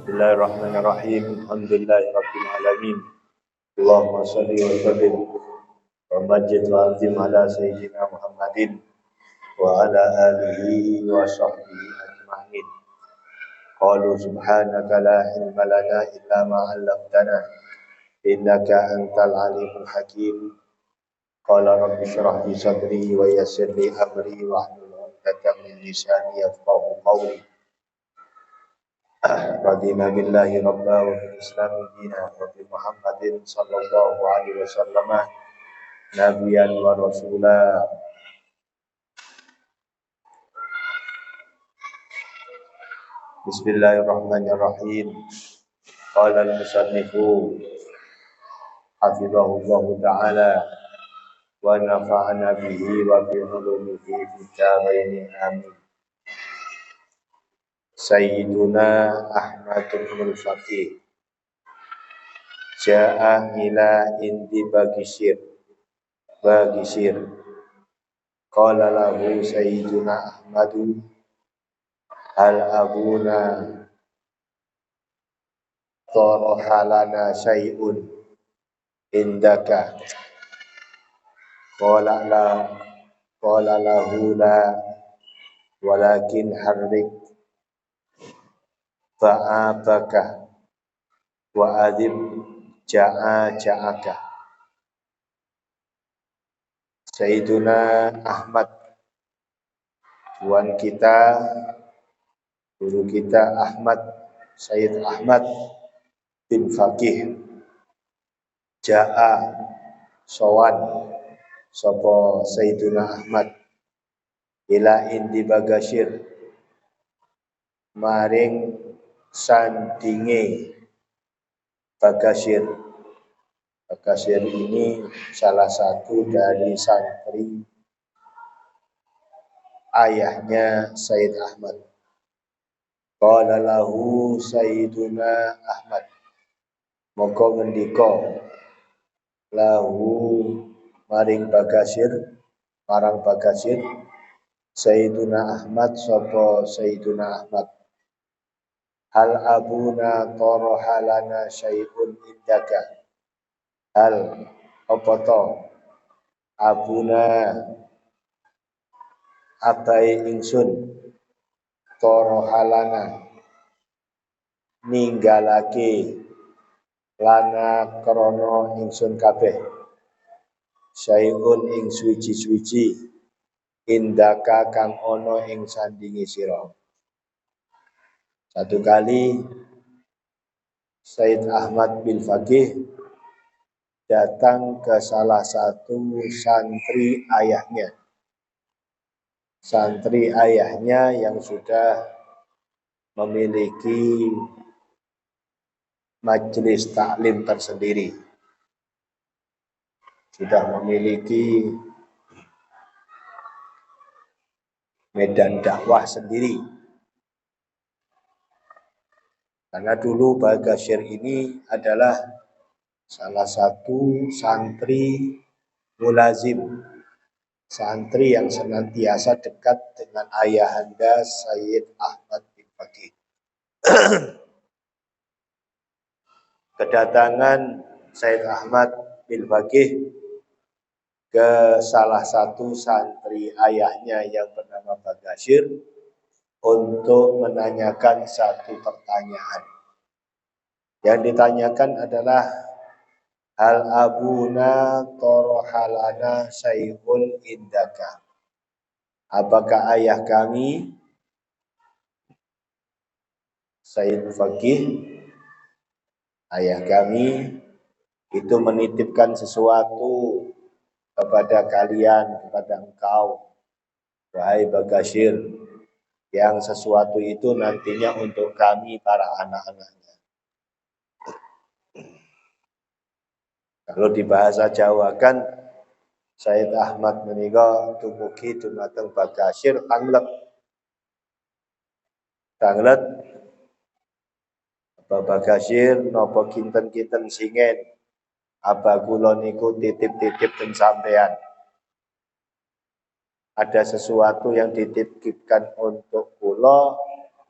Bismillahirrahmanirrahim. Alhamdulillahirabbil alamin. Allahumma shalli wa sallim wa majid wa azim ala sayyidina Muhammadin wa ala alihi wa sahbihi ajma'in. Qalu subhanaka la ilma lana illa ma 'allamtana innaka antal alimul hakim. Qala rabbi shrah li sadri wa yassir li amri wa hlul 'uqdatam min lisani yafqahu qawli. Radina billahi rabba wa bil islami dina wa bi Muhammadin sallallahu alaihi wasallam nabiyan wa rasula. Bismillahirrahmanirrahim. Qala al-musannifu hafizahullahu ta'ala wa nafa'ana bihi wa bi ulumihi fid dharain amin. Sayyiduna Ahmad bin Faqih ja'a ila indi Bagisir qala lahu Sayyiduna Ahmadu hal abuna tarahalana syai'un indaka qala lahu la walakin harrik fa'abaka wa adib ja'aka. Sayyiduna Ahmad, tuan kita, guru kita Ahmad, Sayyid Ahmad bin Faqih ja'a sowan sapa Sayyiduna Ahmad ila indi Bagasir maring sandinge Bagasir. Bagasir ini salah satu dari santri ayahnya Sayyid Ahmad. Qala lahu Sayyiduna Ahmad, moko ngendika lahu maring Bagasir, marang Bagasir Sayyiduna Ahmad sapa Sayyiduna Ahmad, hal abuna tarahalana syai'un indaka, hal apa to abuna abai ingsun tarahalana ninggalake lana krana ingsun kabeh syai'un ing suci-suci indaka kang ana ing sandinge sira. Satu kali Sayyid Ahmad bin Faqih datang ke salah satu santri ayahnya. Santri ayahnya yang sudah memiliki majelis taklim tersendiri. Sudah memiliki medan dakwah sendiri. Karena dulu Bagasir ini adalah salah satu santri mulazim, santri yang senantiasa dekat dengan ayahanda Sayyid Ahmad bin Faqih. Kedatangan Sayyid Ahmad bin Faqih ke salah satu santri ayahnya yang bernama Bagasir untuk menanyakan satu pertanyaan. Yang ditanyakan adalah hal abuna tarahalana syai'un indaka. Apakah ayah kami Sayyid Faqih, ayah kami itu menitipkan sesuatu kepada kalian, kepada engkau, wahai Bagasir, yang sesuatu itu nantinya untuk kami para anak-anaknya. Kalau di bahasa Jawa kan Sayyid Ahmad menika dumugi dumateng Bagasir tanglet. Tanglet Bapak Bagasir napa kinten-kinten singen. Aba kula niku titip-titip teng sampean. Ada sesuatu yang dititipkan untuk kula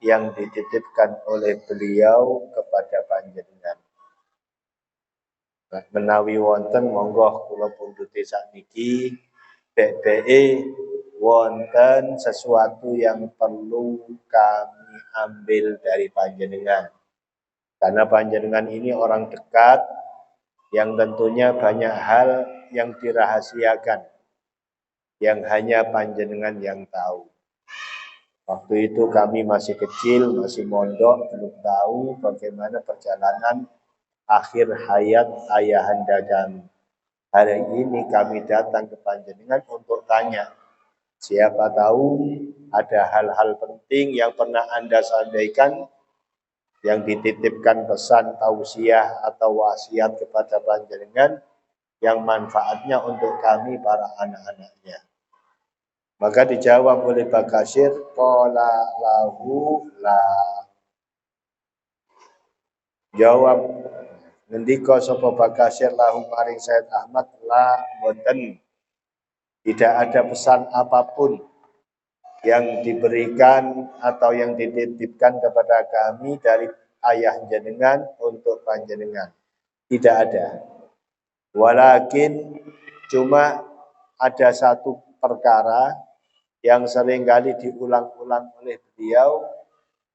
yang dititipkan oleh beliau kepada panjenengan. Menawi wonten monggo kula punduti sakniki beke wonten sesuatu yang perlu kami ambil dari panjenengan. Karena panjenengan ini orang dekat yang tentunya banyak hal yang dirahasiakan yang hanya panjenengan yang tahu. Waktu itu kami masih kecil, masih mondok, belum tahu bagaimana perjalanan akhir hayat ayahanda kami. Hari ini kami datang ke panjenengan untuk tanya. Siapa tahu ada hal-hal penting yang pernah Anda sampaikan, yang dititipkan pesan tausiah atau wasiat kepada panjenengan, yang manfaatnya untuk kami para anak-anaknya. Maka dijawab oleh Bakasir, qala lahu la. Jawab ngendika sapa Bakasir lahu maring Said Ahmad, la boten. Tidak ada pesan apapun yang diberikan atau yang dititipkan kepada kami dari ayah jenengan untuk panjenengan. Tidak ada. Walakin cuma ada satu perkara yang seringkali diulang-ulang oleh beliau,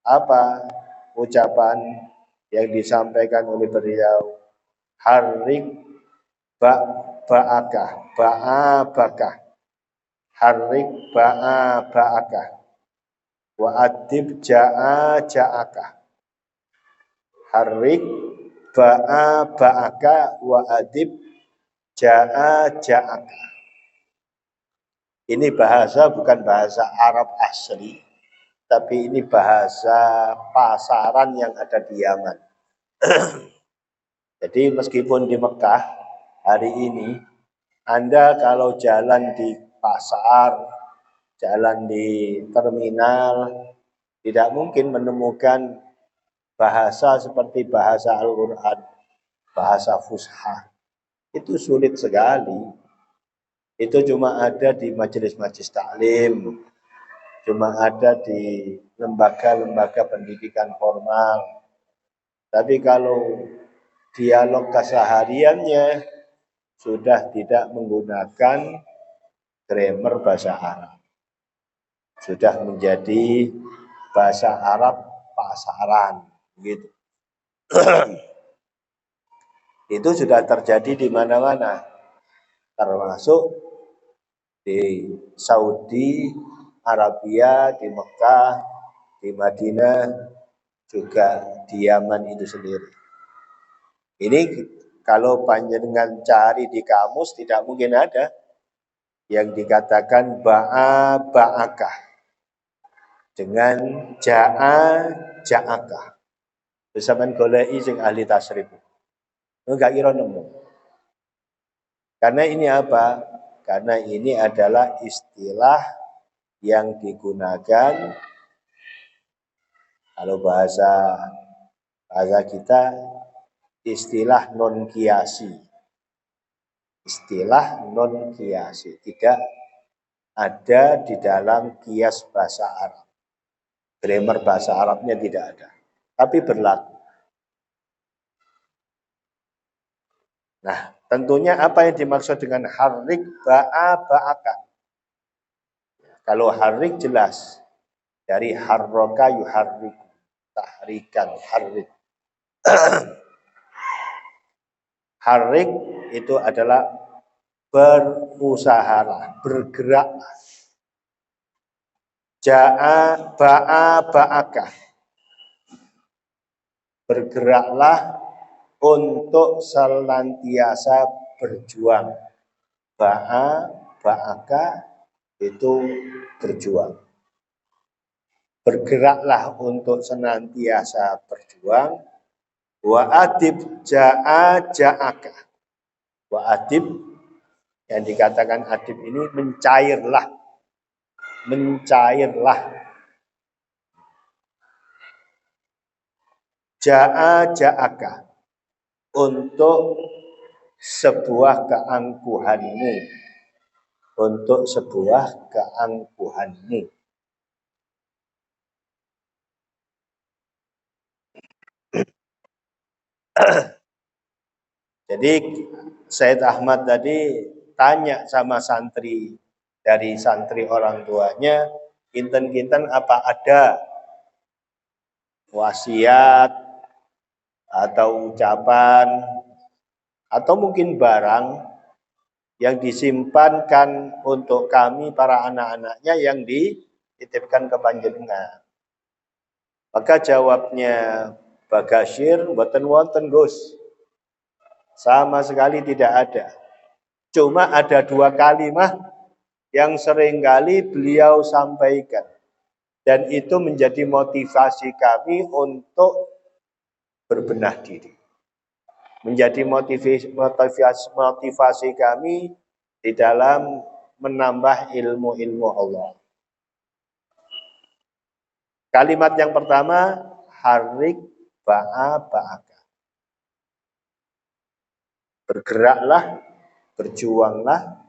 apa ucapan yang disampaikan oleh beliau, harik ba'abakah, harik ba'abakah, wa adib ja'akah, harik ba'abakah, wa adib ja'akah. Ini bahasa bukan bahasa Arab asli, tapi ini bahasa pasaran yang ada di Yaman. Jadi meskipun di Mekah hari ini, Anda kalau jalan di pasar, jalan di terminal, tidak mungkin menemukan bahasa seperti bahasa Al-Quran, bahasa Fusha. Itu sulit sekali. Itu cuma ada di majelis-majelis taklim, cuma ada di lembaga-lembaga pendidikan formal. Tapi kalau dialog kesehariannya sudah tidak menggunakan grammar bahasa Arab. Sudah menjadi bahasa Arab pasaran, gitu. Itu sudah terjadi di mana-mana, termasuk di Saudi Arabia, di Mekah, di Madinah, juga di Yaman itu sendiri. Ini kalau panjenengan cari di kamus tidak mungkin ada yang dikatakan ba'akah dengan ja'akah. Bersama golei sing ahli tasrif. Enggak kira nemu. Karena ini apa? Karena ini adalah istilah yang digunakan kalau bahasa kita istilah non kiasi. Istilah non kiasi tidak ada di dalam kias bahasa Arab. Grammar bahasa Arabnya tidak ada, tapi berlaku. Nah, tentunya apa yang dimaksud dengan harik ba'akah? Kalau harik jelas dari harroka yuharrik, tahrikan, harik. Harik itu adalah berusahalah, bergeraklah. Ba'akah, bergeraklah untuk senantiasa berjuang. Ba'akah itu berjuang. Bergeraklah untuk senantiasa berjuang. Wa adib ja'akah. Wa adib, yang dikatakan adib ini mencairlah. Mencairlah. Ja'akah. Untuk sebuah keangkuhanmu. Untuk sebuah keangkuhanmu. Jadi Said Ahmad tadi tanya sama santri, dari santri orang tuanya, kinten-kinten apa ada wasiat atau ucapan atau mungkin barang yang disimpankan untuk kami para anak-anaknya yang dititipkan ke panjenengan. Maka jawabnya Bagasyir, mboten wonten Gus. Sama sekali tidak ada. Cuma ada 2 kalimat yang seringkali beliau sampaikan. Dan itu menjadi motivasi kami untuk berbenah diri. Menjadi motivasi kami di dalam menambah ilmu-ilmu Allah. Kalimat yang pertama, harik ba'aka. Bergeraklah, berjuanglah.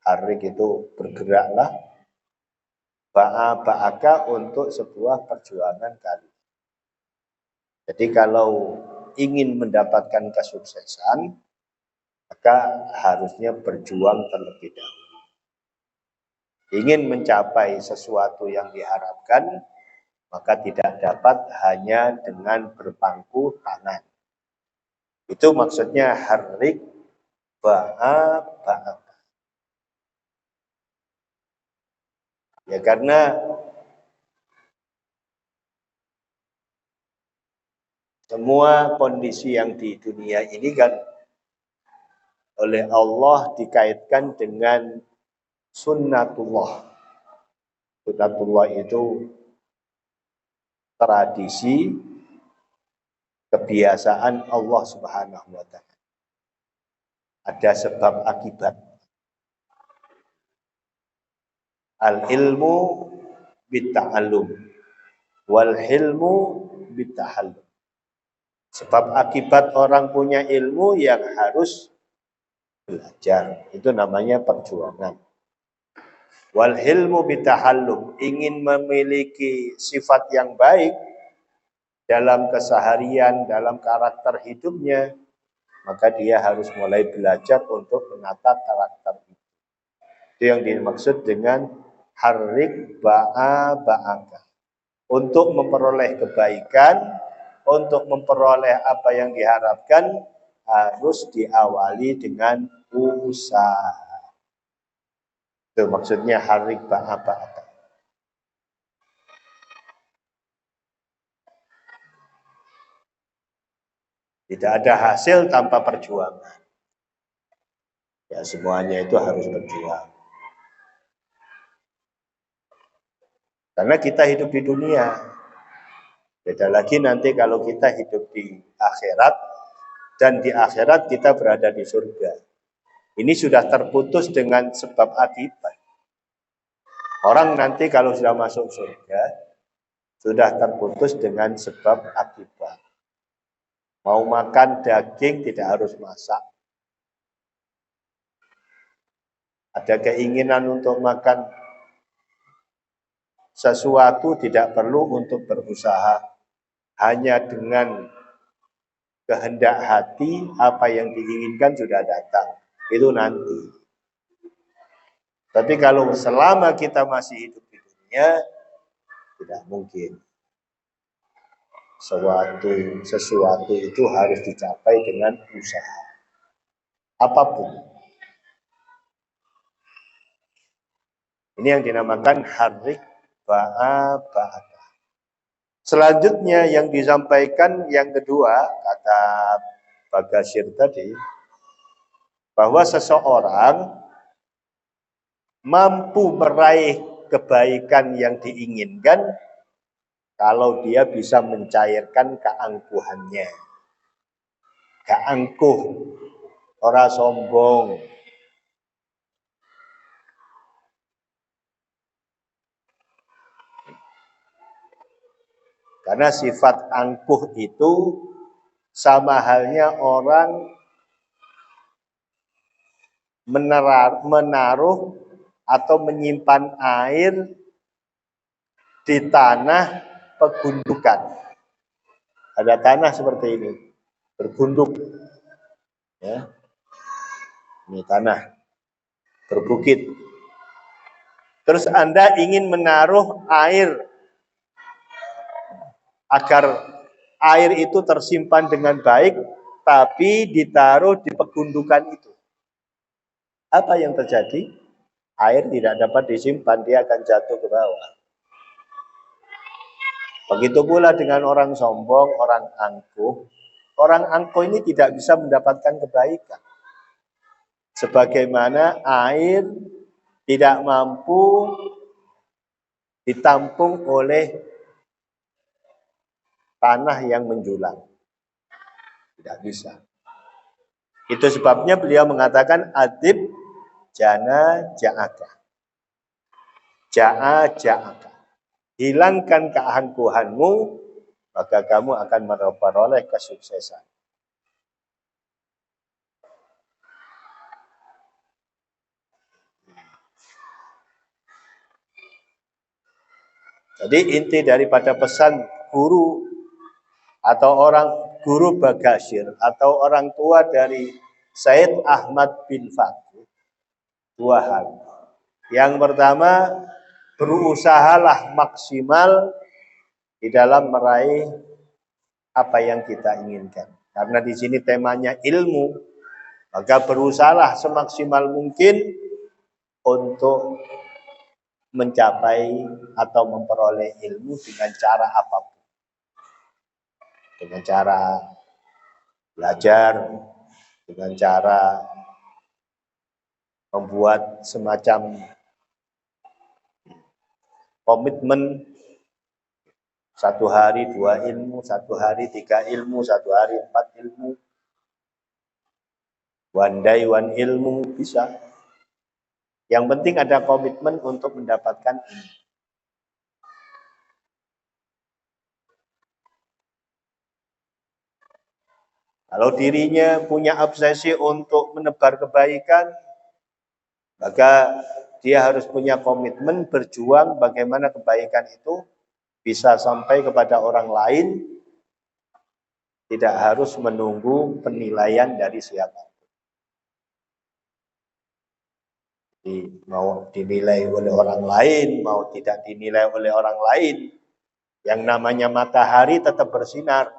Harik itu bergeraklah. Ba'aka untuk sebuah perjuangan kali. Jadi kalau ingin mendapatkan kesuksesan, maka harusnya berjuang terlebih dahulu. Ingin mencapai sesuatu yang diharapkan, maka tidak dapat hanya dengan berpangku tangan. Itu maksudnya harik ba'aka. Ya karena semua kondisi yang di dunia ini kan oleh Allah dikaitkan dengan sunnatullah. Sunnatullah itu tradisi, kebiasaan Allah Subhanahu wa Ta'ala. Ada sebab akibat. Al-ilmu bitta'allum wal hilmu bittahallum. Sebab akibat orang punya ilmu yang harus belajar. Itu namanya perjuangan. Wal hilmu bitahallum, ingin memiliki sifat yang baik dalam keseharian, dalam karakter hidupnya, maka dia harus mulai belajar untuk menata karakter itu. Itu yang dimaksud dengan harik ba'aka. Untuk memperoleh kebaikan, untuk memperoleh apa yang diharapkan, harus diawali dengan usaha. Itu maksudnya harik ba'aka. Tidak ada hasil tanpa perjuangan. Ya semuanya itu harus berjuang. Karena kita hidup di dunia. Beda lagi nanti kalau kita hidup di akhirat, dan di akhirat kita berada di surga. Ini sudah terputus dengan sebab akibat. Orang nanti kalau sudah masuk surga, sudah terputus dengan sebab akibat. Mau makan daging tidak harus masak. Ada keinginan untuk makan sesuatu tidak perlu untuk berusaha. Hanya dengan kehendak hati, apa yang diinginkan sudah datang. Itu nanti. Tapi kalau selama kita masih hidup di dunia, tidak mungkin. Sesuatu itu harus dicapai dengan usaha. Apapun. Ini yang dinamakan harik ba'aka. Selanjutnya yang disampaikan yang kedua, kata Bagasyir tadi, bahwa seseorang mampu meraih kebaikan yang diinginkan kalau dia bisa mencairkan keangkuhannya. Keangkuh, ora sombong. Karena sifat angkuh itu sama halnya orang menaruh atau menyimpan air di tanah pegundukan. Ada tanah seperti ini, berbunduk. Ya. Ini tanah, berbukit. Terus Anda ingin menaruh air agar air itu tersimpan dengan baik, tapi ditaruh di pegundukan itu. Apa yang terjadi? Air tidak dapat disimpan, dia akan jatuh ke bawah. Begitu pula dengan orang sombong, orang angkuh. Orang angkuh ini tidak bisa mendapatkan kebaikan. Sebagaimana air tidak mampu ditampung oleh tanah yang menjulang. Tidak bisa. Itu sebabnya beliau mengatakan adib jana ja'aka. Ja'a ja'aka. Hilangkan keangkuhanmu, maka kamu akan memperoleh kesuksesan. Jadi inti daripada pesan guru atau orang guru Bagasir atau orang tua dari Said Ahmad bin Fakih, dua hal. Yang pertama, berusahalah maksimal di dalam meraih apa yang kita inginkan. Karena di sini temanya ilmu, maka berusahalah semaksimal mungkin untuk mencapai atau memperoleh ilmu dengan cara apapun. Dengan cara belajar, dengan cara membuat semacam komitmen 1 hari 2 ilmu, 1 hari 3 ilmu, 1 hari 4 ilmu. One day one ilmu bisa. Yang penting ada komitmen untuk mendapatkan ilmu. Kalau dirinya punya obsesi untuk menebar kebaikan, maka dia harus punya komitmen berjuang bagaimana kebaikan itu bisa sampai kepada orang lain, tidak harus menunggu penilaian dari siapa. Mau dinilai oleh orang lain, mau tidak dinilai oleh orang lain, yang namanya matahari tetap bersinar.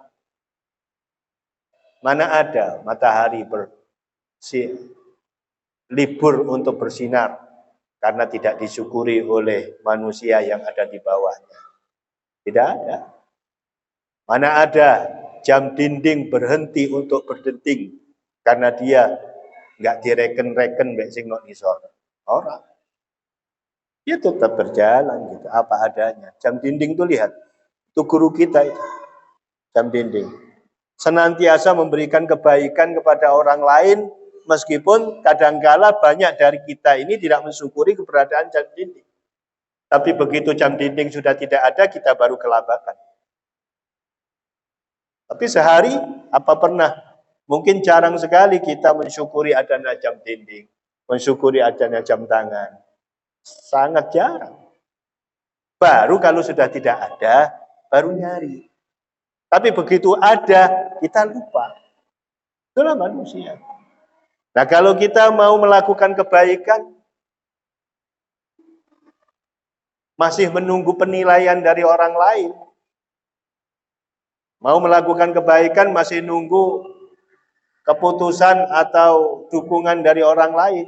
Mana ada matahari libur untuk bersinar karena tidak disyukuri oleh manusia yang ada di bawahnya. Tidak ada. Mana ada jam dinding berhenti untuk berdenting karena dia nggak direken-reken mbek sing nok isor. Orang. Dia tetap berjalan gitu, apa adanya. Jam dinding tuh lihat, itu guru kita itu. Jam dinding. Senantiasa memberikan kebaikan kepada orang lain, meskipun kadangkala banyak dari kita ini tidak mensyukuri keberadaan jam dinding. Tapi begitu jam dinding sudah tidak ada, kita baru kelabakan. Tapi sehari, apa pernah? Mungkin jarang sekali kita mensyukuri adanya jam dinding, mensyukuri adanya jam tangan. Sangat jarang. Baru kalau sudah tidak ada, baru nyari. Tapi begitu ada, kita lupa. Itulah manusia. Nah, kalau kita mau melakukan kebaikan, masih menunggu penilaian dari orang lain. Mau melakukan kebaikan, masih nunggu keputusan atau dukungan dari orang lain.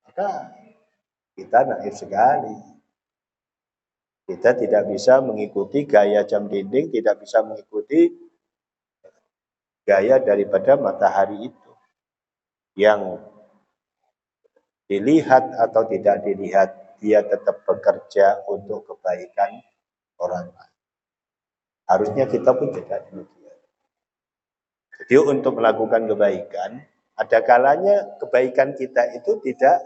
Maka kita naif sekali. Kita tidak bisa mengikuti gaya jam dinding, tidak bisa mengikuti gaya daripada matahari itu. Yang dilihat atau tidak dilihat, dia tetap bekerja untuk kebaikan orang lain. Harusnya kita pun tidak demikian. Jadi untuk melakukan kebaikan, ada kalanya kebaikan kita itu tidak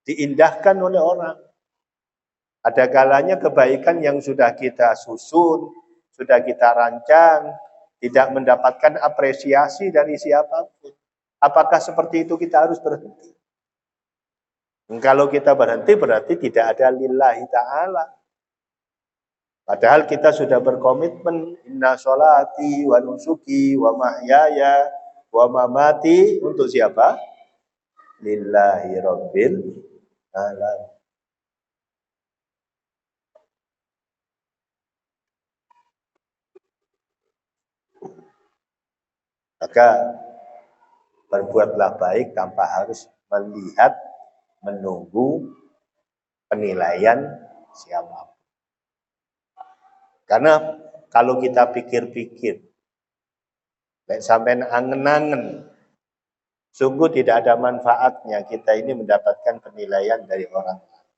diindahkan oleh orang. Ada kalanya kebaikan yang sudah kita susun, sudah kita rancang, tidak mendapatkan apresiasi dari siapapun. Apakah seperti itu kita harus berhenti? Kalau kita berhenti berarti tidak ada lillahi ta'ala. Padahal kita sudah berkomitmen inna sholati wa nusuki wa mahyaya wa mamati untuk siapa? Lillahi rabbil alamin. Maka berbuatlah baik tanpa harus melihat, menunggu penilaian siapa. Karena kalau kita pikir-pikir, sampai angen-angen, sungguh tidak ada manfaatnya kita ini mendapatkan penilaian dari orang lain.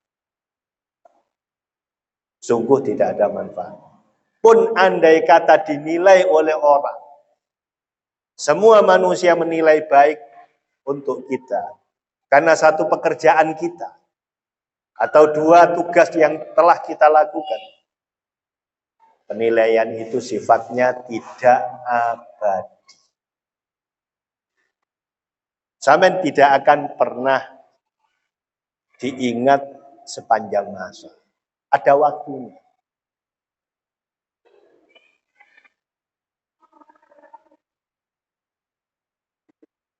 Sungguh tidak ada manfaat. Pun andai kata dinilai oleh orang, semua manusia menilai baik untuk kita karena satu pekerjaan kita atau dua tugas yang telah kita lakukan. Penilaian itu sifatnya tidak abadi. Sampai tidak akan pernah diingat sepanjang masa. Ada waktunya.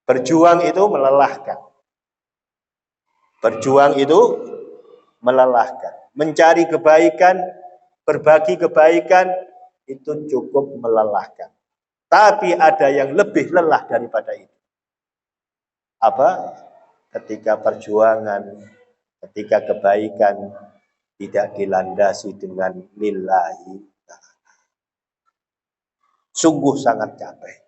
Berjuang itu melelahkan. Berjuang itu melelahkan. Mencari kebaikan, berbagi kebaikan itu cukup melelahkan. Tapi ada yang lebih lelah daripada itu. Apa? Ketika perjuangan, ketika kebaikan tidak dilandasi dengan lillahi, sungguh sangat capek.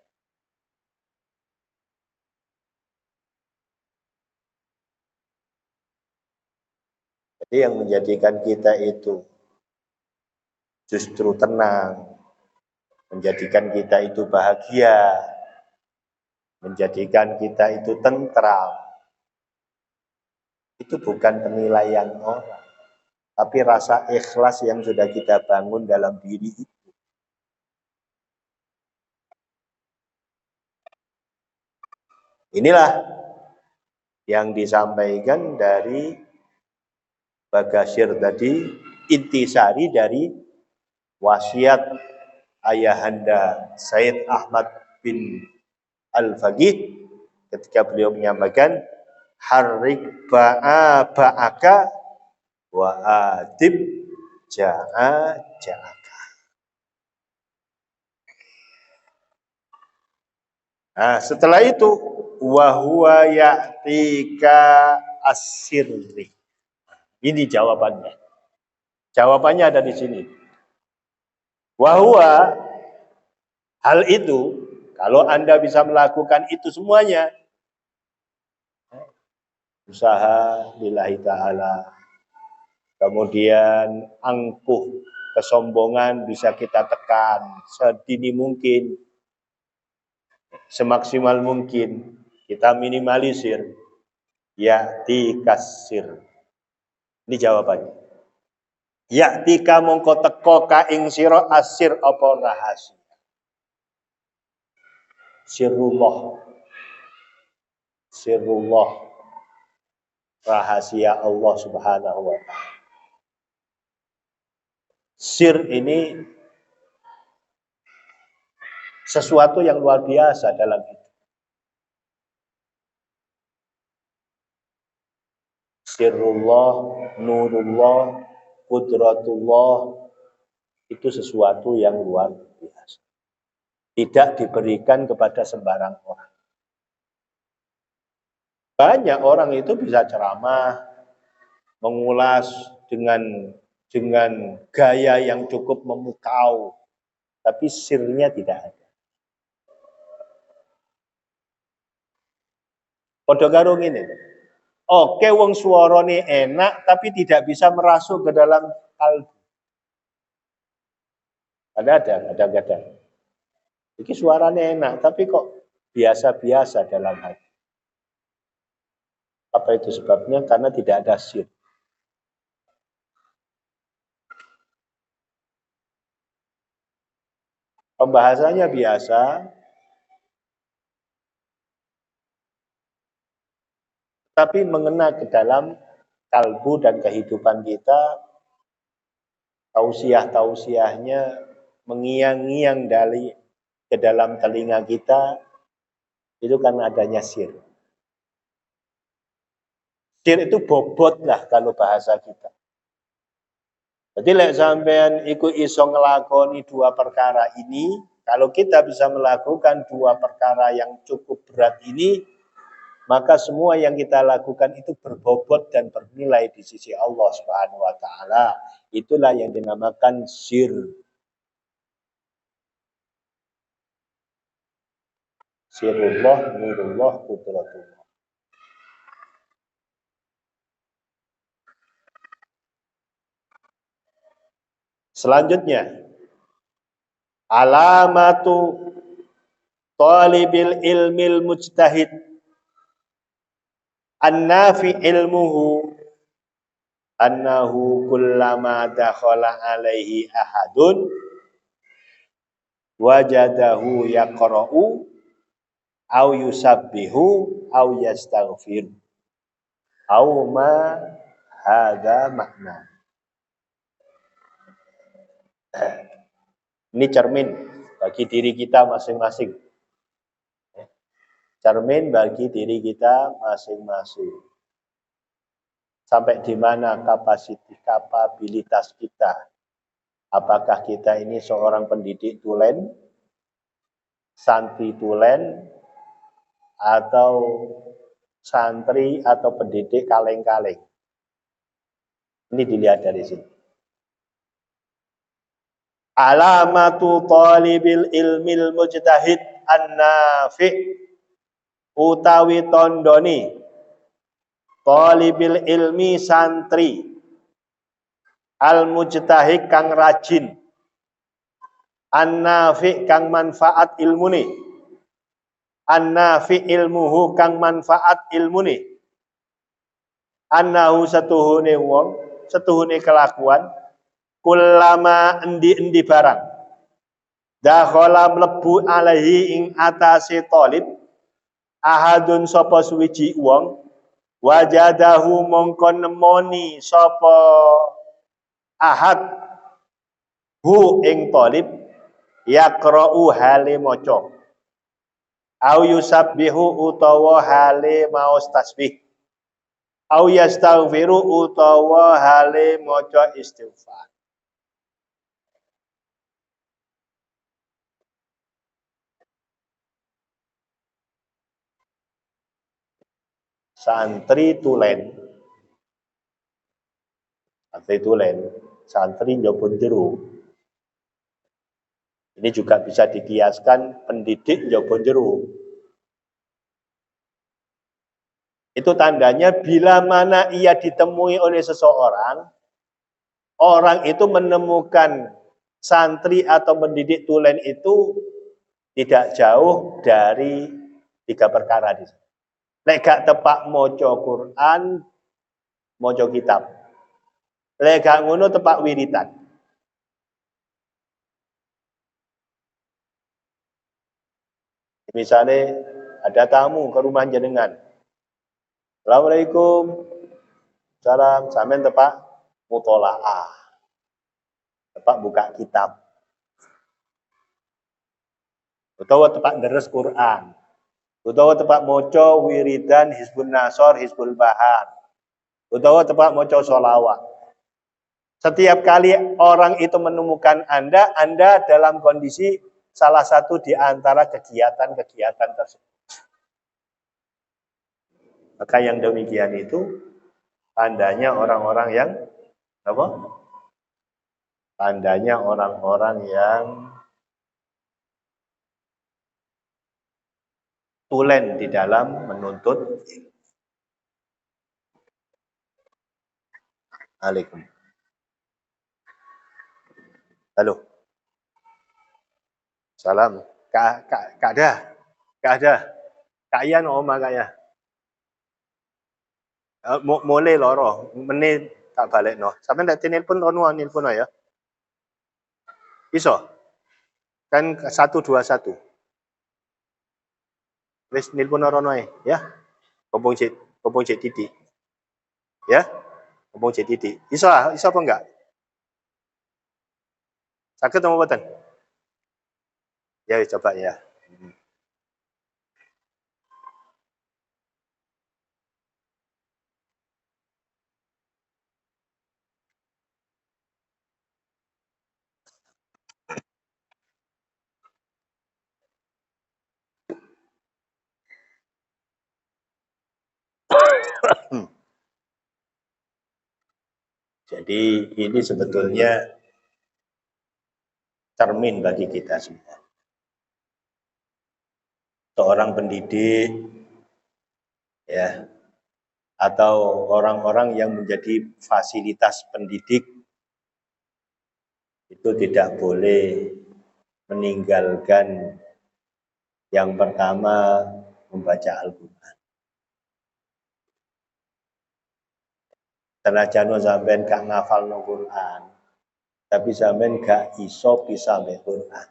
Jadi yang menjadikan kita itu justru tenang, menjadikan kita itu bahagia, menjadikan kita itu tentram, itu bukan penilaian orang, tapi rasa ikhlas yang sudah kita bangun dalam diri itu. Inilah yang disampaikan dari Bagasyir tadi, intisari dari wasiat ayahanda Said Ahmad bin Al-Faqih ketika beliau menyampaikan harrik ba'aka wa adib ja'aka. Nah, setelah itu wa huwa ya'tika as-sirri. Ini jawabannya. Jawabannya ada di sini. Wa huwa, hal itu, kalau Anda bisa melakukan itu semuanya, usaha lillahi ta'ala, kemudian angkuh kesombongan bisa kita tekan sedini mungkin, semaksimal mungkin kita minimalisir, ya'ti kasir. Ini jawabannya. Ya'ti ka mongko teko ka ing sira asir apa rahasia. Sirullah. Sirullah. Rahasia Allah Subhanahu wa ta'ala. Sir ini sesuatu yang luar biasa dalam hidup. Sirullah, nurullah, qudratullah, itu sesuatu yang luar biasa. Tidak diberikan kepada sembarang orang. Banyak orang itu bisa ceramah, mengulas dengan gaya yang cukup memukau, tapi sirnya tidak ada. Padha karo ngene. Oke, wong suarane enak, tapi tidak bisa merasuk ke dalam kalbu. Ada kadang-kadang. Iki suaranya enak, tapi kok biasa-biasa dalam hati. Apa itu sebabnya? Karena tidak ada sir. Pembahasannya biasa, tapi mengena ke dalam kalbu dan kehidupan kita tausiah-tausiahnya mengiang-ngiang dari ke dalam telinga kita, itu karena adanya sir. Sir itu bobot lah kalau bahasa kita. Jadi lek sampean iku iso ngelakoni dua perkara ini, kalau kita bisa melakukan dua perkara yang cukup berat ini, maka semua yang kita lakukan itu berbobot dan bernilai di sisi Allah Subhanahu wa taala. Itulah yang dinamakan sir. Sirullah, nurullah, qudratullah. Selanjutnya, alamatu talibil ilmil mujtahid annafi ilmuhu annahu kullama dakhala alaihi ahadun wajadahu yaqra'u au yusabbihu au yastaghfir au ma hadza makna. Ini cermin bagi diri kita masing-masing. Cermin bagi diri kita masing-masing. Sampai di mana kapabilitas kita. Apakah kita ini seorang pendidik tulen, santri tulen, atau santri atau pendidik kaleng-kaleng. Ini dilihat dari sini. Alamatu talibil ilmil mujtahid an-nafi' utawi tondoni talibil ilmi santri al-mujtahid kang rajin an-nafi' kang manfaat ilmune an-nafi' ilmuhu kang manfaat ilmune annahu satuhune wong satuhune kelakuan kullama endi-endi barang dakhala mlebu alaihi ing atase talib ahadun sapa suwiji wong wajadahu mongko nemoni sapa ahad hu ing talib yaqra'u hale maca au yusabbihu utawa hale maos tasbih au yastaghfiru utawa hale maca istighfar. Santri tulen, santri njobon jero. Ini juga bisa dikiaskan pendidik njobon jero. Itu tandanya bila mana ia ditemui oleh seseorang, orang itu menemukan santri atau pendidik tulen itu tidak jauh dari tiga perkara di sini. Lek gak tepak maca Quran, maca kitab. Lek gak ngono tepak wiritan. Misalnya ada tamu ke rumah jenengan. Assalamualaikum. Salam, sampean tepak mutolaah. Tepak buka kitab. Utawa tepak deres Quran. Utawa tepak maca wiridan Hizbun Nasor, Hizbul Bahar. Utawa tepak maca sholawat. Setiap kali orang itu menemukan Anda dalam kondisi salah satu di antara kegiatan-kegiatan tersebut. Maka yang demikian itu tandanya orang-orang yang apa? Tandanya orang-orang yang tulen di dalam menuntut ilmu. Alaikum. Halo. Salam. Kak ada. Kak Ian oma Kak ya. Mulai loro, menit tak balik no. Sampai ndak telepon nelpon ya. Iso. Kan 121. Wis nelpon rono ya. Kompong cek titik. Ya. Kompong cek titik. Iso apa enggak? Sakit apa mboten? Ya coba ya. Jadi ini sebetulnya cermin bagi kita semua. Seorang pendidik ya atau orang-orang yang menjadi fasilitas pendidik itu tidak boleh meninggalkan yang pertama membaca Al-Quran. Senajan sampean gak ngafal no Quran, tapi sampean gak iso bisa me Quran.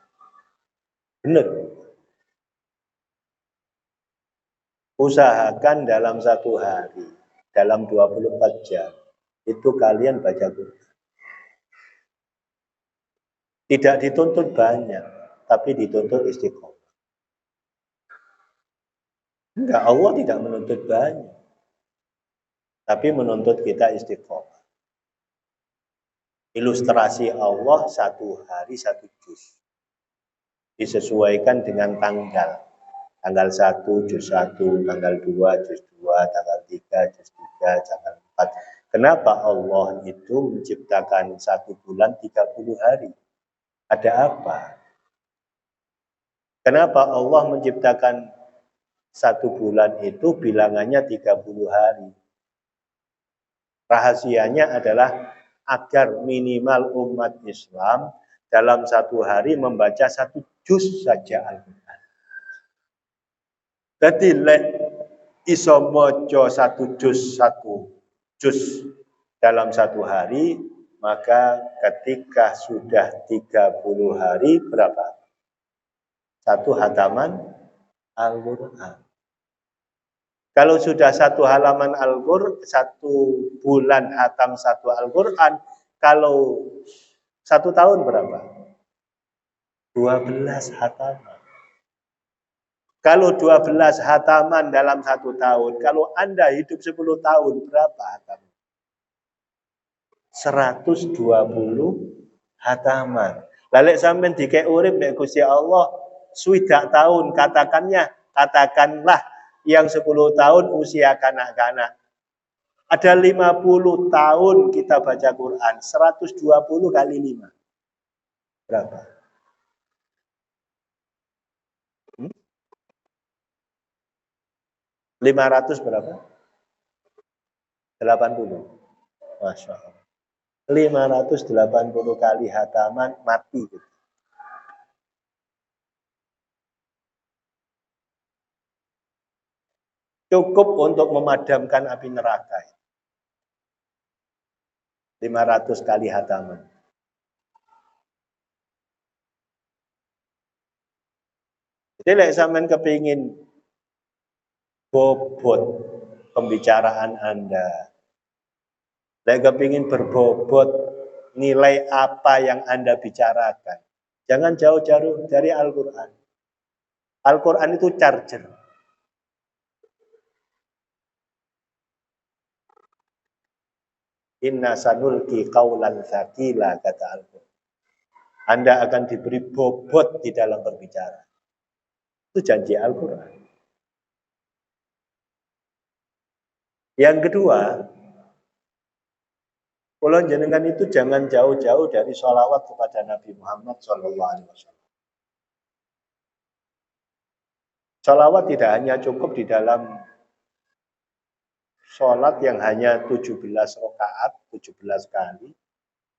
Bener. Usahakan dalam satu hari, dalam 24 jam, itu kalian baca Quran. Tidak dituntut banyak, tapi dituntut istiqomah. Enggak, Allah tidak menuntut banyak, tapi menuntut kita istiqomah. Ilustrasi Allah satu hari satu juz. Disesuaikan dengan tanggal. Tanggal 1 juz 1, tanggal 2 juz 2, tanggal 3 juz 3, tanggal 4. Kenapa Allah itu menciptakan satu bulan 30 hari? Ada apa? Kenapa Allah menciptakan satu bulan itu bilangannya 30 hari? Rahasianya adalah agar minimal umat Islam dalam satu hari membaca satu juz saja Al-Quran. Jadi iso moco satu juz dalam satu hari, maka ketika sudah 30 hari berapa? Satu hataman Al-Quran. Kalau sudah satu halaman Al-Quran, satu bulan hatam satu Al-Quran, kalau satu tahun berapa? 12 hataman. Kalau 12 hataman dalam satu tahun, kalau Anda hidup 10 tahun, berapa hataman? 120 hataman. Lalu sampean dikek urip nek Gusti Allah swidak tahun, katakanlah yang 10 tahun usia kanak-kanak. Ada 50 tahun kita baca Quran, 120 kali 5. Berapa? 500 berapa? 80. Masya Allah. 580 kali hataman mati. Cukup untuk memadamkan api neraka. 500 kali hataman. Jadi lek sampean kepingin bobot pembicaraan Anda, lek kepingin berbobot nilai apa yang Anda bicarakan, jangan jauh-jauh dari Al-Quran. Al-Quran itu charger. Inna sanulki qaulan tsaqila, kata Al-Quran. Anda akan diberi bobot di dalam berbicara. Itu janji Al-Quran. Yang kedua, kalau jenengan itu jangan jauh-jauh dari sholawat kepada Nabi Muhammad SAW. Sholawat tidak hanya cukup di dalam sholat yang hanya 17 rakaat, 17 kali,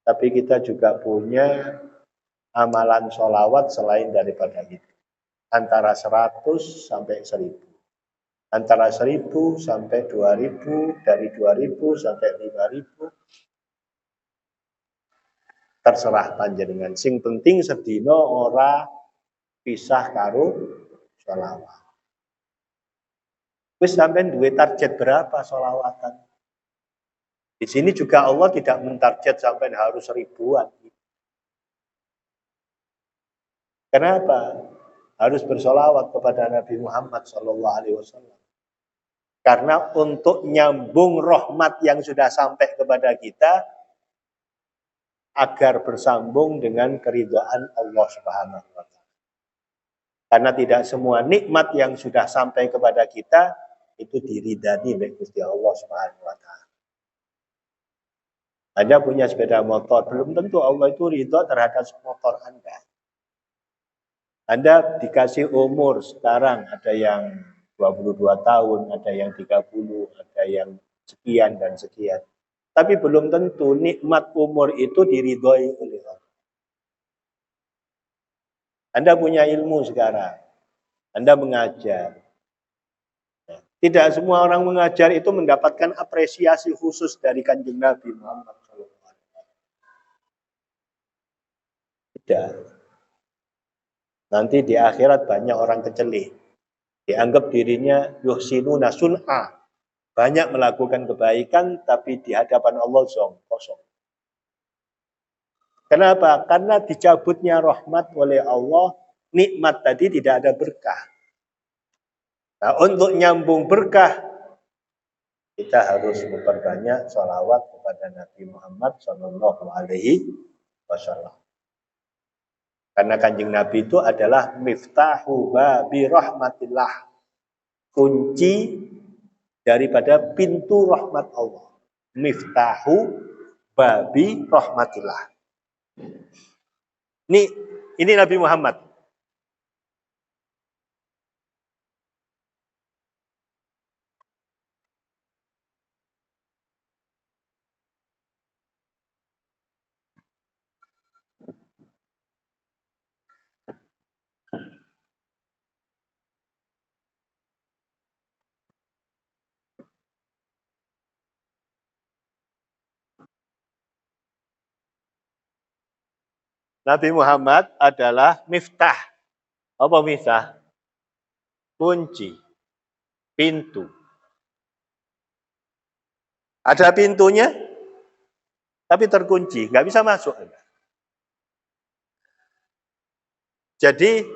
tapi kita juga punya amalan sholawat selain daripada itu. Antara 100 sampai 1000. Antara 1000 sampai 2000, dari 2000 sampai 5000. Terserah panjenengan. Sing penting sedina ora pisah karo sholawat. Wis sampean duwe target berapa sholawatan? Di sini juga Allah tidak mentarget sampai harus ribuan. Kenapa? Harus bersolawat kepada Nabi Muhammad SAW. Karena untuk nyambung rahmat yang sudah sampai kepada kita, agar bersambung dengan keridhaan Allah Subhanahu wa Ta'ala. Karena tidak semua nikmat yang sudah sampai kepada kita itu diridani oleh Gusti Allah Subhanahu wa Ta'ala. Anda punya sepeda motor, belum tentu Allah itu ridho terhadap motor Anda. Anda dikasih umur sekarang, ada yang 22 tahun, ada yang 30, ada yang sekian dan sekian. Tapi belum tentu nikmat umur itu diridhoi oleh Allah. Anda punya ilmu sekarang, Anda mengajar. Tidak semua orang mengajar itu mendapatkan apresiasi khusus dari Kanjeng Nabi Muhammad SAW. Tidak. Nanti di akhirat banyak orang kecelih. Dianggap dirinya yuhsinuna sun'a. Banyak melakukan kebaikan, tapi di hadapan Allah kosong. Kenapa? Karena dicabutnya rahmat oleh Allah, nikmat tadi tidak ada berkah. Nah, untuk nyambung berkah, kita harus memperbanyak sholawat kepada Nabi Muhammad SAW. Karena Kanjeng Nabi itu adalah miftahu babi rahmatillah, kunci daripada pintu rahmat Allah. Miftahu babi rahmatillah. Ini Nabi Muhammad. Nabi Muhammad adalah miftah. Apa miftah? Kunci. Pintu. Ada pintunya, tapi terkunci. Nggak bisa masuk. Jadi,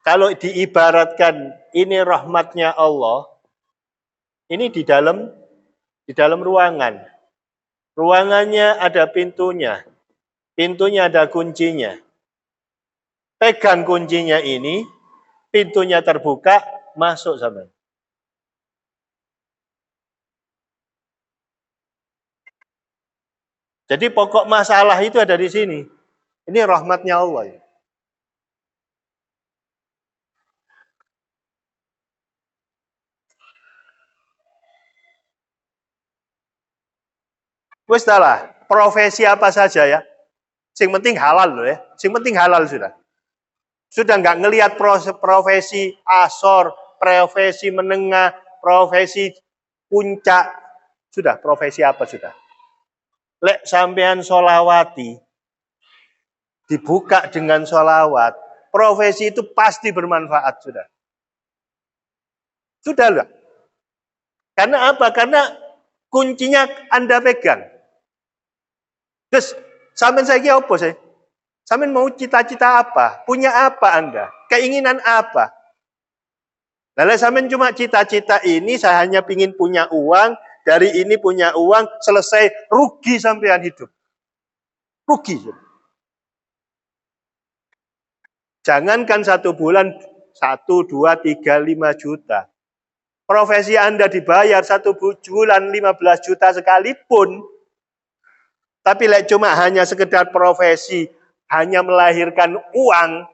kalau diibaratkan ini rahmatnya Allah, ini di dalam ruangan. Ruangannya ada pintunya. Pintunya ada kuncinya. Pegang kuncinya ini, pintunya terbuka, masuk sama. Jadi pokok masalah itu ada di sini. Ini rahmatnya Allah. Wes lah, profesi apa saja ya. Sing penting halal loh ya. Sing penting halal sudah. Sudah nggak ngelihat profesi asor, profesi menengah, profesi puncak. Sudah, profesi apa sudah. Lek sampean solawati, dibuka dengan solawat, profesi itu pasti bermanfaat sudah. Sudah lah. Karena apa? Karena kuncinya Anda pegang. Terus, sampean saya kira apa sih? Sampean mau cita-cita apa? Punya apa Anda? Keinginan apa? Lalu sampean cuma cita-cita ini, saya hanya ingin punya uang, dari ini punya uang, selesai, rugi sampean hidup. Rugi. Jangankan 1 bulan, 1, 2, 3, 5 juta. Profesi Anda dibayar 1 bulan 15 juta sekalipun, tapi cuma hanya sekedar profesi, hanya melahirkan uang,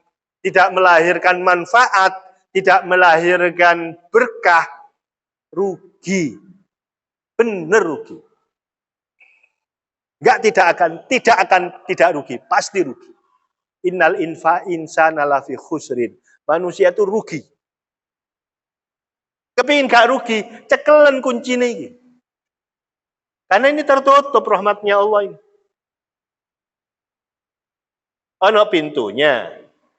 tidak melahirkan manfaat, tidak melahirkan berkah, rugi. Benar rugi. Tidak rugi, pasti rugi. Innal insana lafi khusrin. Manusia itu rugi. Kepingin gak rugi, cekelan kunci ini. Karena ini tertutup rahmatnya Allah ini. Ono pintunya.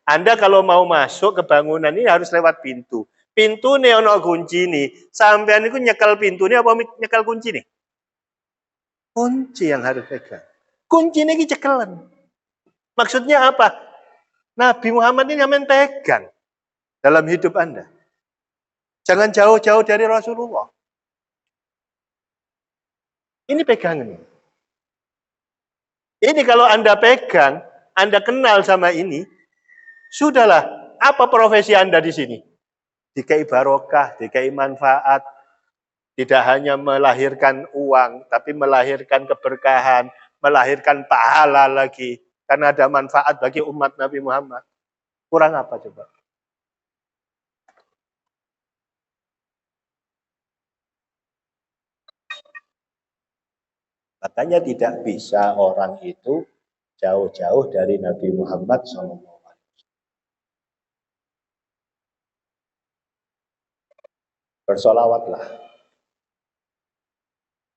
Anda kalau mau masuk ke bangunan ini harus lewat pintu. Pintu ini ono kunci ini. Sampean itu nyekel pintu ini apa nyekel kunci ini? Kunci yang harus pegang. Kunci ini cekelan. Maksudnya apa? Nabi Muhammad ini yang pegang dalam hidup Anda. Jangan jauh-jauh dari Rasulullah. Ini pegangan. Ini kalau Anda pegang, Anda kenal sama ini, sudahlah. Apa profesi Anda di sini? Dikai barokah, dikai manfaat. Tidak hanya melahirkan uang, tapi melahirkan keberkahan, melahirkan pahala lagi. Karena ada manfaat bagi umat Nabi Muhammad. Kurang apa coba? Makanya tidak bisa orang itu jauh-jauh dari Nabi Muhammad SAW. Bersolawatlah.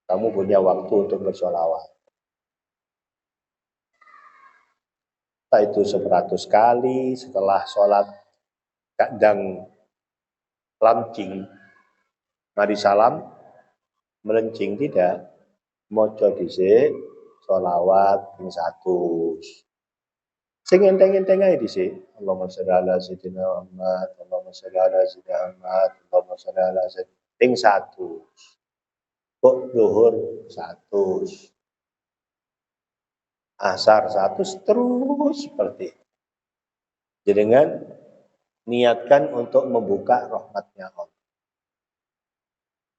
Kamu punya waktu untuk bersolawat. Entah itu 100 kali setelah sholat kadang lamcing, mari salam, melencing tidak. Mojo dhisik, solawat ping 100. Sing enteng-enteng ae dhisik. Allahumma sholli ala sayyidina Muhammad, Allahumma sholli ala sayyidina Muhammad, Allahumma sholli ala sayyidina ping 100. Kok zuhur 100. Asar 100 terus seperti itu. Dengan niatkan untuk membuka rahmatnya Allah.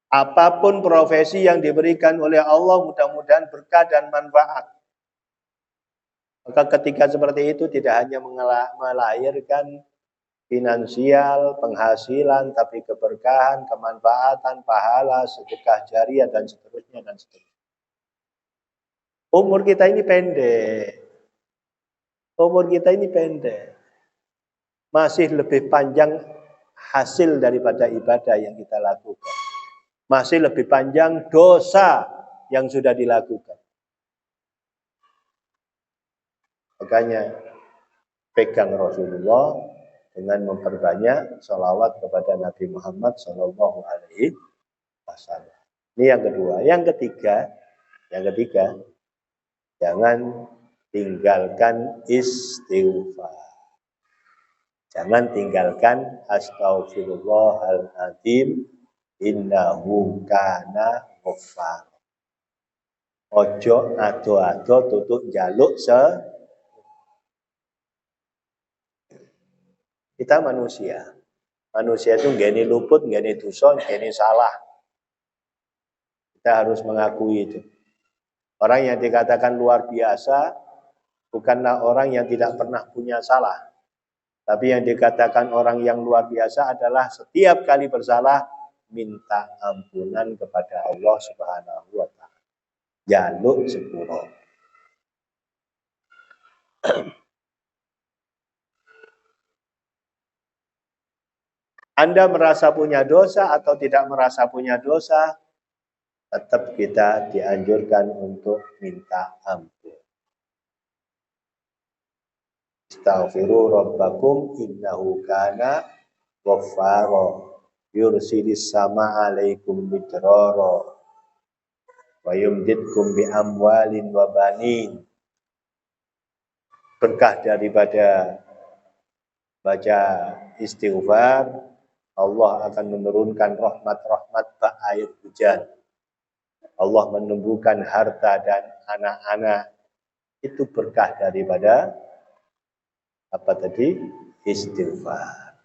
Apapun profesi yang diberikan oleh Allah, mudah-mudahan berkah dan manfaat. Maka ketika seperti itu tidak hanya melahirkan finansial, penghasilan, tapi keberkahan, kemanfaatan, pahala, sedekah jariah, dan seterusnya, dan seterusnya. Umur kita ini pendek. Umur kita ini pendek. Masih lebih panjang hasil daripada ibadah yang kita lakukan. Masih lebih panjang dosa yang sudah dilakukan. Makanya pegang Rasulullah dengan memperbanyak sholawat kepada Nabi Muhammad Sallallahu Alaihi Wasallam. Ini yang kedua. Yang ketiga, jangan tinggalkan istighfar. Jangan tinggalkan astaghfirullahaladzim innahu kana ghaffar. Ojo ado-ado tutuk jaluk kita manusia. Manusia itu nggak luput, nggak dosa, nggak salah. Kita harus mengakui itu. Orang yang dikatakan luar biasa bukanlah orang yang tidak pernah punya salah. Tapi yang dikatakan orang yang luar biasa adalah setiap kali bersalah minta ampunan kepada Allah Subhanahu wa taala. Jaluk sepuro. Anda merasa punya dosa atau tidak merasa punya dosa, tetap kita dianjurkan untuk minta ampun. Astaghfiru rabbakum innahu kana ghaffara yursilis sama alaikum midrara wa yumditkum bi amwalin wa banin. Berkah daripada baca istighfar, Allah akan menurunkan rahmat-rahmat air hujan. Allah menumbuhkan harta dan anak-anak. Itu berkah daripada apa tadi? Istighfar.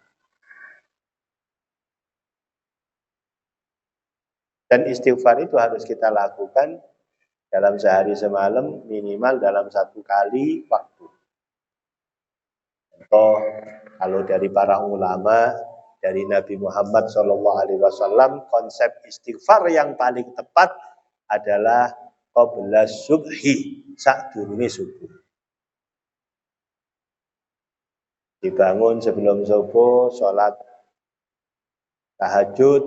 Dan istighfar itu harus kita lakukan dalam sehari semalam minimal dalam 1 kali waktu. Contoh, kalau dari para ulama, dari Nabi Muhammad SAW, konsep istighfar yang paling tepat adalah qabla subhi, sakdurunge subuh. Dibangun sebelum subuh, sholat tahajud,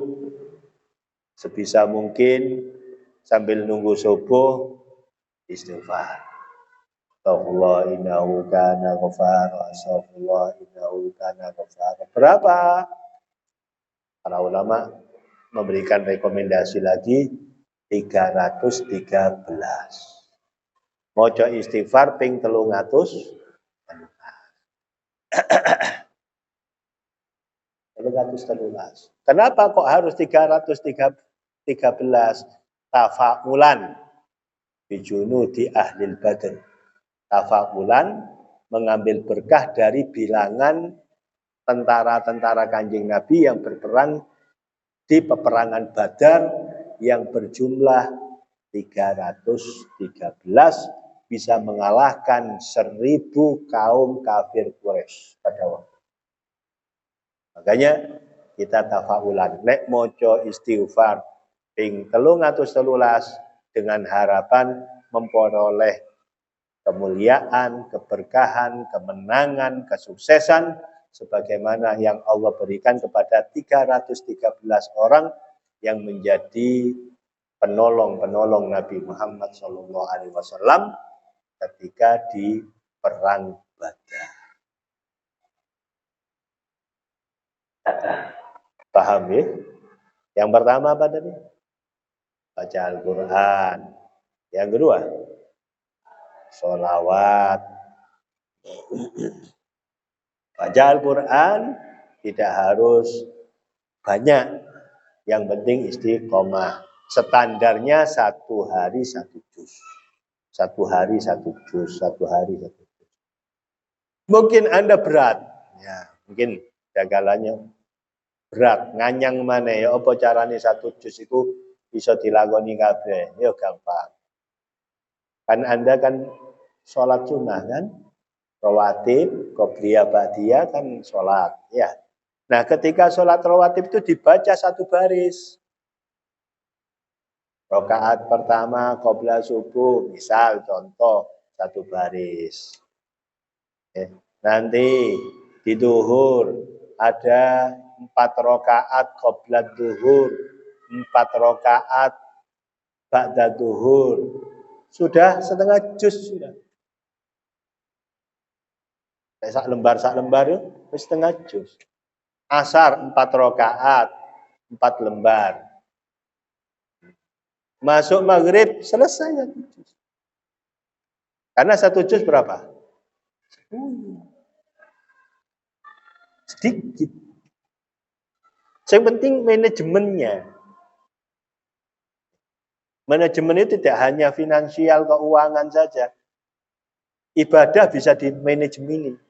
sebisa mungkin sambil nunggu subuh, istighfar. Astaghfirullah innahu kana ghaffara, astaghfirullah innahu kana ghaffara. Berapa? Para ulama memberikan rekomendasi lagi 313. Moco istighfar ping 300. Kenapa kok harus 313? Tafa'ulan bijunu di ahlil badr. Tafa'ulan mengambil berkah dari bilangan tentara-tentara Kanjeng Nabi yang berperang di peperangan Badar yang berjumlah 313 bisa mengalahkan 1000 kaum kafir Quraisy pada waktu. Makanya kita tafaulan nek moco istighfar ping 313 dengan harapan memperoleh kemuliaan, keberkahan, kemenangan, kesuksesan sebagaimana yang Allah berikan kepada 313 orang yang menjadi penolong-penolong Nabi Muhammad SAW ketika di perang Badar. Paham ya? Yang pertama apa tadi? Baca Al-Quran. Yang kedua, sholawat. Baca Al-Quran tidak harus banyak. Yang penting istiqomah. Standarnya 1 hari 1 juz. 1 hari 1 juz. 1 hari 1 juz. Mungkin Anda berat. Ya, mungkin jagalannya berat. Nganyang mana ya. Apa caranya 1 juz itu bisa dilakoni kabeh. Ya gampang. Kan Anda kan sholat sunnah kan. Rawatib, qobliyah, ba'diyah kan sholat. Ya. Nah, ketika sholat rawatib itu dibaca 1 baris. Rakaat pertama qobla subuh, misal contoh 1 baris. Nanti di duhur ada 4 rakaat qobla duhur, 4 rakaat ba'da duhur. Sudah setengah juz sudah. Sak lembar itu setengah juz. Asar 4 rakaat, 4 lembar. Masuk maghrib selesai 1 juz. Karena 1 juz berapa? Sedikit. Yang penting manajemennya. Manajemen itu tidak hanya finansial, keuangan saja. Ibadah bisa dimanajemen.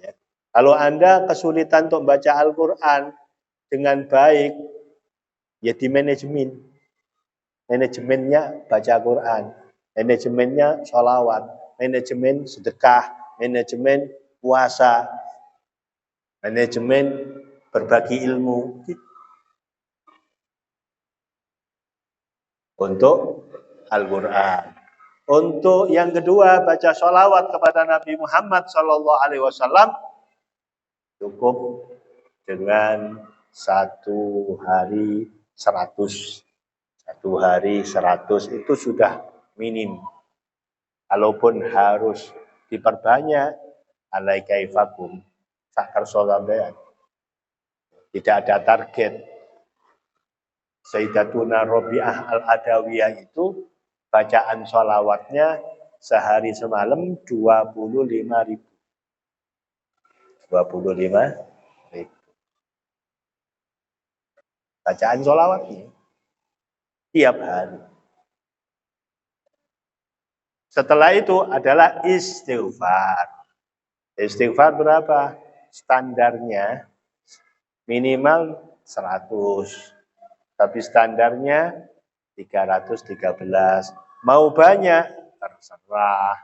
Ya. Kalau Anda kesulitan untuk membaca Al-Quran dengan baik, ya dimanajemen. Manajemennya baca Quran, manajemennya sholawat, manajemen sedekah, manajemen puasa, manajemen berbagi ilmu. Untuk Al-Quran. Untuk yang kedua, baca sholawat kepada Nabi Muhammad SAW cukup dengan 1 hari 100. 1 hari 100 itu sudah minim. Kalaupun harus diperbanyak, alaikaifakum, sakar solambean. Tidak ada target. Sayyidatuna Rabi'ah al-Adawiyah itu bacaan sholawatnya sehari semalam 25.000. 25.000. Bacaan sholawatnya tiap hari. Setelah itu adalah istighfar. Istighfar berapa? Standarnya minimal 100. Tapi standarnya 313. Mau banyak terserah.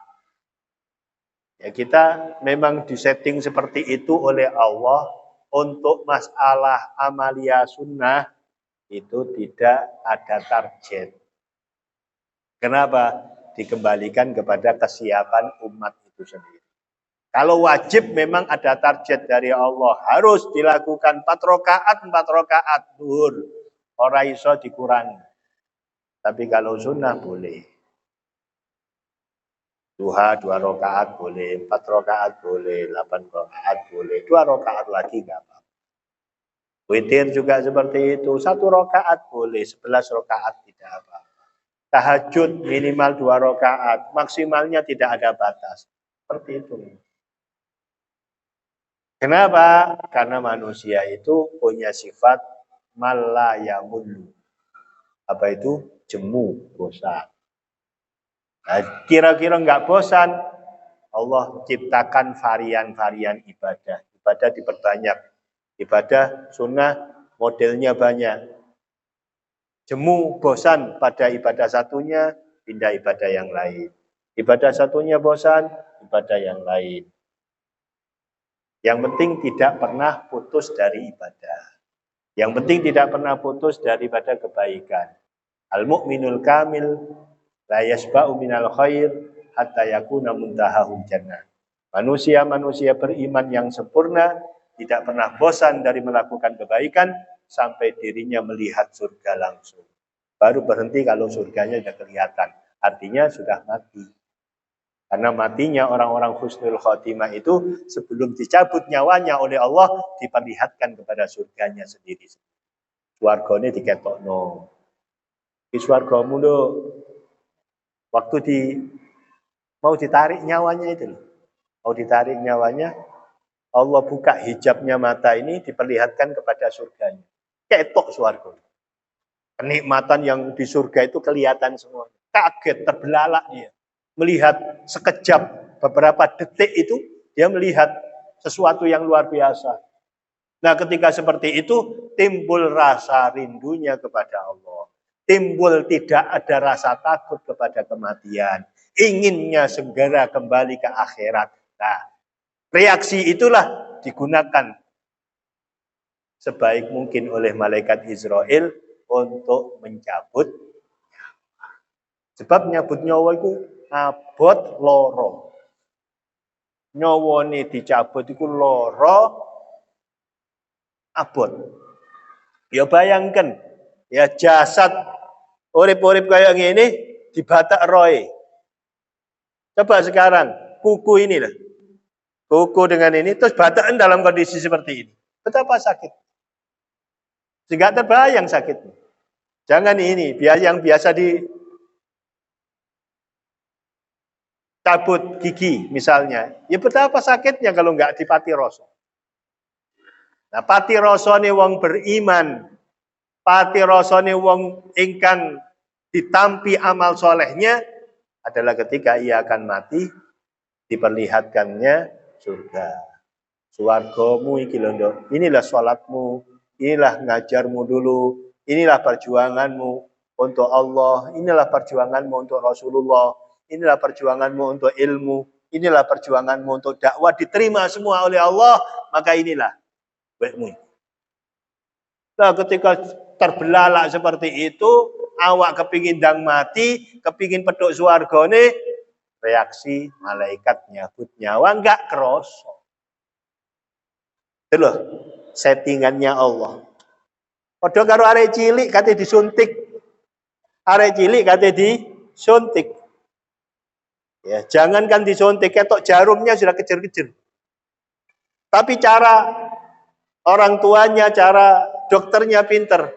Ya kita memang disetting seperti itu oleh Allah untuk masalah amalia sunnah itu tidak ada target. Kenapa? Dikembalikan kepada kesiapan umat itu sendiri. Kalau wajib memang ada target dari Allah. Harus dilakukan 4 rakaat zuhur. Ora iso dikurangi. Tapi kalau sunnah boleh. Duha 2 rakaat boleh, 4 rakaat boleh, 8 rakaat boleh, 2 rakaat lagi enggak apa-apa. Witir juga seperti itu, 1 rakaat boleh, 11 rakaat tidak apa-apa. Tahajud minimal 2 rakaat, maksimalnya tidak ada batas. Seperti itu. Kenapa? Karena manusia itu punya sifat malayamulu. Apa itu? Jemu, bosan. Nah, kira-kira nggak bosan, Allah ciptakan varian-varian ibadah. Ibadah diperbanyak. Ibadah sunnah modelnya banyak. Jemu, bosan pada ibadah satunya, pindah ibadah yang lain. Ibadah satunya bosan, ibadah yang lain. Yang penting tidak pernah putus dari ibadah. Yang penting tidak pernah putus daripada kebaikan. Al-mu'minul kamil la yasba'u minal khair hatta yakuna muntahahul jannah. Manusia-manusia beriman yang sempurna tidak pernah bosan dari melakukan kebaikan sampai dirinya melihat surga langsung. Baru berhenti kalau surganya sudah kelihatan. Artinya sudah mati. Karena matinya orang-orang husnul khotimah itu sebelum dicabut nyawanya oleh Allah diperlihatkan kepada surganya sendiri. Swargane diketokno. Di swargamu lho, waktu mau ditarik nyawanya itu loh. Mau ditarik nyawanya, Allah buka hijabnya mata ini diperlihatkan kepada surganya. Ketok swarga. Kenikmatan yang di surga itu kelihatan semua. Kaget, terbelalak dia. Melihat sekejap, beberapa detik itu, dia melihat sesuatu yang luar biasa. Nah, ketika seperti itu, timbul rasa rindunya kepada Allah. Timbul tidak ada rasa takut kepada kematian. Inginnya segera kembali ke akhirat. Nah, reaksi itulah digunakan sebaik mungkin oleh malaikat Israel untuk mencabut. Sebab nyabut nyawa itu abot loro. Nyawa ini dicabut itu loro abot. Ya bayangkan, ya jasad urip-urip kayak gini dibatak roe. Coba sekarang kuku ini lah. Kuku dengan ini terus batakan dalam kondisi seperti ini. Betapa sakit. Sehingga terbayang sakitnya. Jangan ini, yang biasa dicabut gigi misalnya. Ya betapa sakitnya kalau nggak dipati rasa. Nah, pati rasane wong beriman, pati rasane wong ingkang ditampi amal solehnya adalah ketika ia akan mati diperlihatkannya surga. Suwargamu iki lho, Nduk. Inilah salatmu, inilah ngajarmu dulu, inilah perjuanganmu untuk Allah, inilah perjuanganmu untuk Rasulullah, inilah perjuanganmu untuk ilmu, inilah perjuanganmu untuk dakwah diterima semua oleh Allah, maka inilah baikmu. Nah, ketika terbelalak seperti itu, awak kepingin dang mati, kepingin peduk swargane, reaksi malaikat nyabut nyawa enggak kerasa. Itu loh, settingannya Allah. Padha karo arek cilik kate disuntik. Arek cilik kate disuntik. Ya, jangankan disuntik, ketok jarumnya sudah kejer-kejer. Tapi cara orang tuanya, cara dokternya pinter.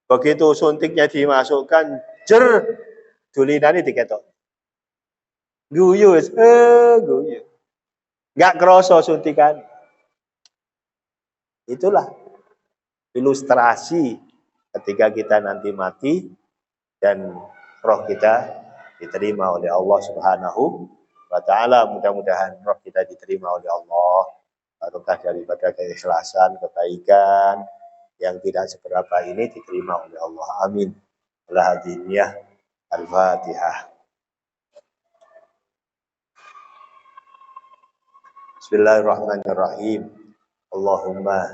Begitu suntiknya dimasukkan, jer, dulinane diketok. Guyu wis, guyu. Enggak kerasa suntikan. Itulah ilustrasi ketika kita nanti mati dan roh kita diterima oleh Allah Subhanahu wa taala. Mudah-mudahan roh kita diterima oleh Allah. Barokah daripada keikhlasan, kebaikan yang tidak seberapa ini diterima oleh Allah. Amin. Al-Hadiniyah Al-Fatihah. Bismillahirrahmanirrahim. Allahumma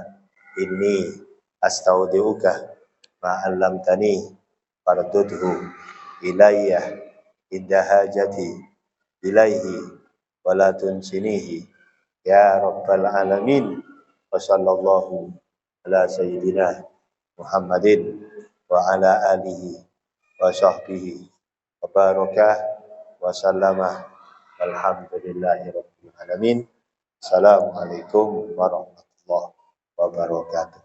inni astaudiuka ma 'allamtani fardudhu ilayya idza hajati ilaihi wa la tunsinihi ya rabbal alamin. Wa sallallahu ala sayyidina Muhammadin wa ala alihi wa sahbihi wa baraka wa sallama walhamdulillahi rabbil alamin. Assalamualaikum warahmatullahi wabarakatuh.